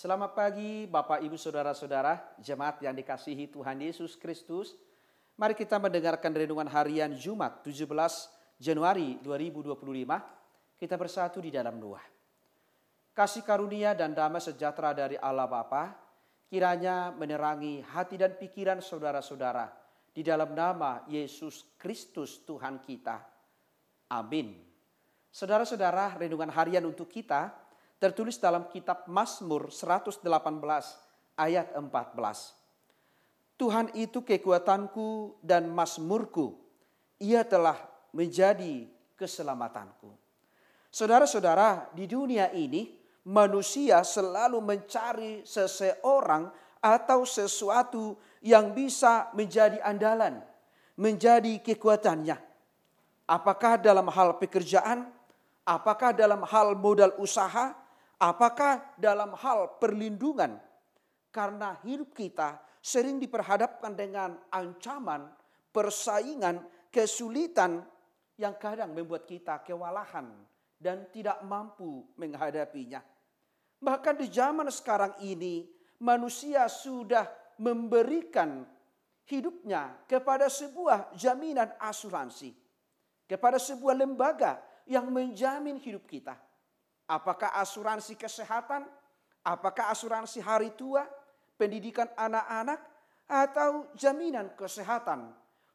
Selamat pagi Bapak Ibu Saudara-saudara, jemaat yang dikasihi Tuhan Yesus Kristus. Mari kita mendengarkan renungan harian Jumat 17 Januari 2025. Kita bersatu di dalam doa. Kasih karunia dan damai sejahtera dari Allah Bapa kiranya menerangi hati dan pikiran saudara-saudara di dalam nama Yesus Kristus Tuhan kita. Amin. Saudara-saudara, renungan harian untuk kita tertulis dalam kitab Mazmur 118 ayat 14. Tuhan itu kekuatanku dan mazmurku, ia telah menjadi keselamatanku. Saudara-saudara, di dunia ini manusia selalu mencari seseorang atau sesuatu yang bisa menjadi andalan, menjadi kekuatannya. Apakah dalam hal pekerjaan, apakah dalam hal modal usaha, apakah dalam hal perlindungan? Karena hidup kita sering diperhadapkan dengan ancaman, persaingan, kesulitan yang kadang membuat kita kewalahan dan tidak mampu menghadapinya. Bahkan di zaman sekarang ini manusia sudah memberikan hidupnya kepada sebuah jaminan asuransi, kepada sebuah lembaga yang menjamin hidup kita. Apakah asuransi kesehatan, apakah asuransi hari tua, pendidikan anak-anak, atau jaminan kesehatan.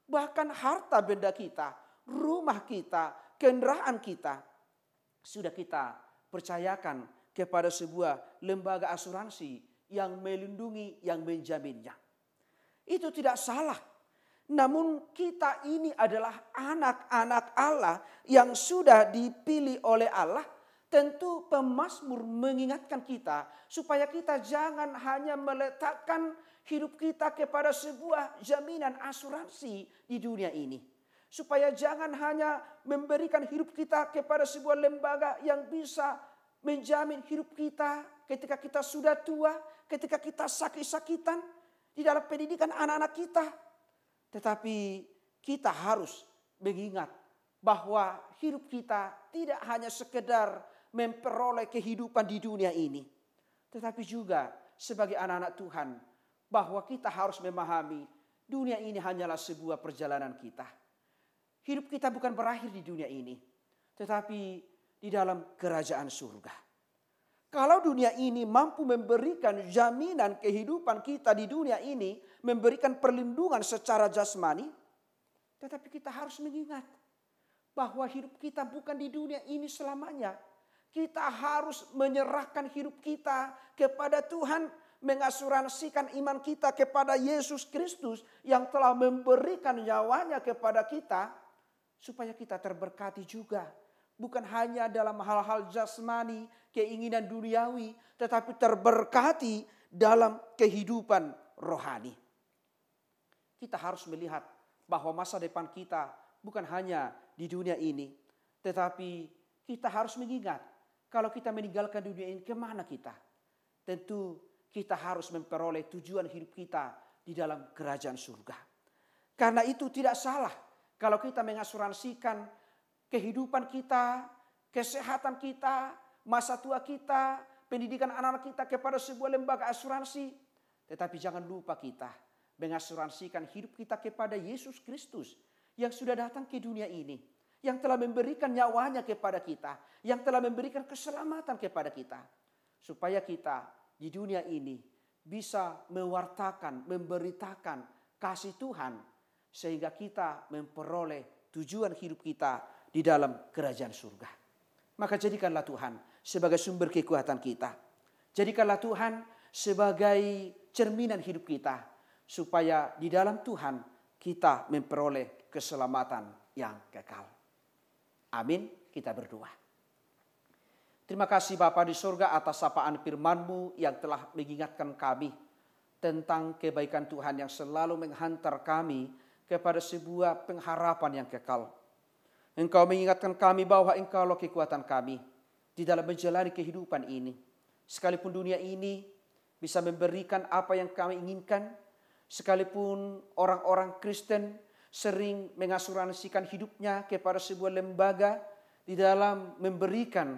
Bahkan harta benda kita, rumah kita, kendaraan kita, sudah kita percayakan kepada sebuah lembaga asuransi yang melindungi, yang menjaminnya. Itu tidak salah. Namun kita ini adalah anak-anak Allah yang sudah dipilih oleh Allah. Tentu pemazmur mengingatkan kita supaya kita jangan hanya meletakkan hidup kita kepada sebuah jaminan asuransi di dunia ini. Supaya jangan hanya memberikan hidup kita kepada sebuah lembaga yang bisa menjamin hidup kita ketika kita sudah tua, ketika kita sakit-sakitan, di dalam pendidikan anak-anak kita. Tetapi kita harus mengingat bahwa hidup kita tidak hanya sekedar memperoleh kehidupan di dunia ini. Tetapi juga sebagai anak-anak Tuhan bahwa kita harus memahami dunia ini hanyalah sebuah perjalanan kita. Hidup kita bukan berakhir di dunia ini, tetapi di dalam kerajaan surga. Kalau dunia ini mampu memberikan jaminan kehidupan kita di dunia ini, memberikan perlindungan secara jasmani, tetapi kita harus mengingat bahwa hidup kita bukan di dunia ini selamanya. Kita harus menyerahkan hidup kita kepada Tuhan, mengasuransikan iman kita kepada Yesus Kristus yang telah memberikan nyawanya kepada kita, supaya kita terberkati juga. Bukan hanya dalam hal-hal jasmani, keinginan duniawi, tetapi terberkati dalam kehidupan rohani. Kita harus melihat bahwa masa depan kita bukan hanya di dunia ini, tetapi kita harus mengingat kalau kita meninggalkan dunia ini, kemana kita? Tentu kita harus memperoleh tujuan hidup kita di dalam kerajaan surga. Karena itu tidak salah kalau kita mengasuransikan kehidupan kita, kesehatan kita, masa tua kita, pendidikan anak-anak kita kepada sebuah lembaga asuransi. Tetapi jangan lupa kita mengasuransikan hidup kita kepada Yesus Kristus yang sudah datang ke dunia ini, yang telah memberikan nyawanya kepada kita, yang telah memberikan keselamatan kepada kita. Supaya kita di dunia ini bisa mewartakan, memberitakan kasih Tuhan, sehingga kita memperoleh tujuan hidup kita di dalam kerajaan surga. Maka jadikanlah Tuhan sebagai sumber kekuatan kita. Jadikanlah Tuhan sebagai cerminan hidup kita, supaya di dalam Tuhan kita memperoleh keselamatan yang kekal. Amin. Kita berdoa. Terima kasih Bapa di surga atas sapaan firman-Mu yang telah mengingatkan kami tentang kebaikan Tuhan yang selalu menghantar kami kepada sebuah pengharapan yang kekal. Engkau mengingatkan kami bahwa Engkaulah kekuatan kami di dalam menjalani kehidupan ini. Sekalipun dunia ini bisa memberikan apa yang kami inginkan, sekalipun orang-orang Kristen sering mengasuransikan hidupnya kepada sebuah lembaga di dalam memberikan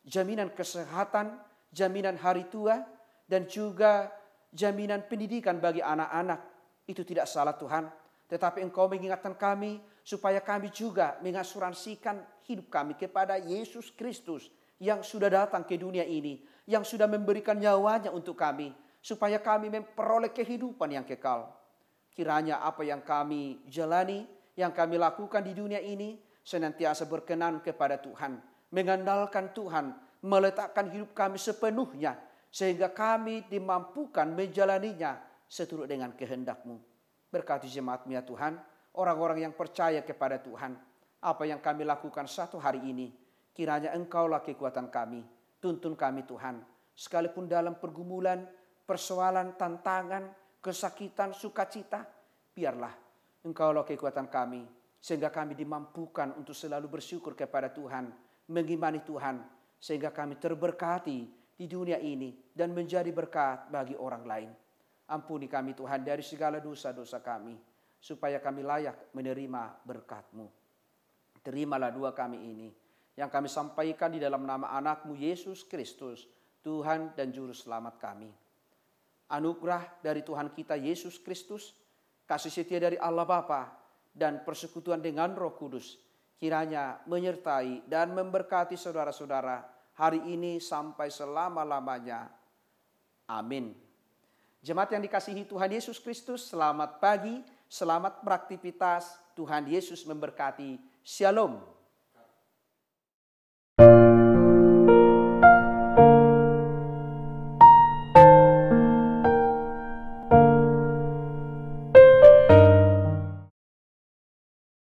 jaminan kesehatan, jaminan hari tua, dan juga jaminan pendidikan bagi anak-anak. Itu tidak salah Tuhan. Tetapi Engkau mengingatkan kami supaya kami juga mengasuransikan hidup kami kepada Yesus Kristus yang sudah datang ke dunia ini, yang sudah memberikan nyawanya untuk kami, supaya kami memperoleh kehidupan yang kekal. Kiranya apa yang kami jalani, yang kami lakukan di dunia ini, senantiasa berkenan kepada Tuhan, mengandalkan Tuhan, meletakkan hidup kami sepenuhnya, sehingga kami dimampukan menjalaninya seturut dengan kehendak-Mu. Berkati jemaat-Mu ya Tuhan, orang-orang yang percaya kepada Tuhan. Apa yang kami lakukan satu hari ini, kiranya Engkaulah kekuatan kami. Tuntun kami Tuhan, sekalipun dalam pergumulan, persoalan, tantangan, kesakitan, sukacita, biarlah Engkaulah kekuatan kami, sehingga kami dimampukan untuk selalu bersyukur kepada Tuhan, mengimani Tuhan, sehingga kami terberkati di dunia ini dan menjadi berkat bagi orang lain. Ampuni kami Tuhan dari segala dosa-dosa kami, supaya kami layak menerima berkat-Mu. Terimalah doa kami ini, yang kami sampaikan di dalam nama anak-Mu Yesus Kristus, Tuhan dan Juru Selamat kami. Anugerah dari Tuhan kita Yesus Kristus, kasih setia dari Allah Bapa, dan persekutuan dengan Roh Kudus, kiranya menyertai dan memberkati saudara-saudara hari ini sampai selama-lamanya. Amin. Jemaat yang dikasihi Tuhan Yesus Kristus, selamat pagi, selamat beraktivitas. Tuhan Yesus memberkati. Shalom.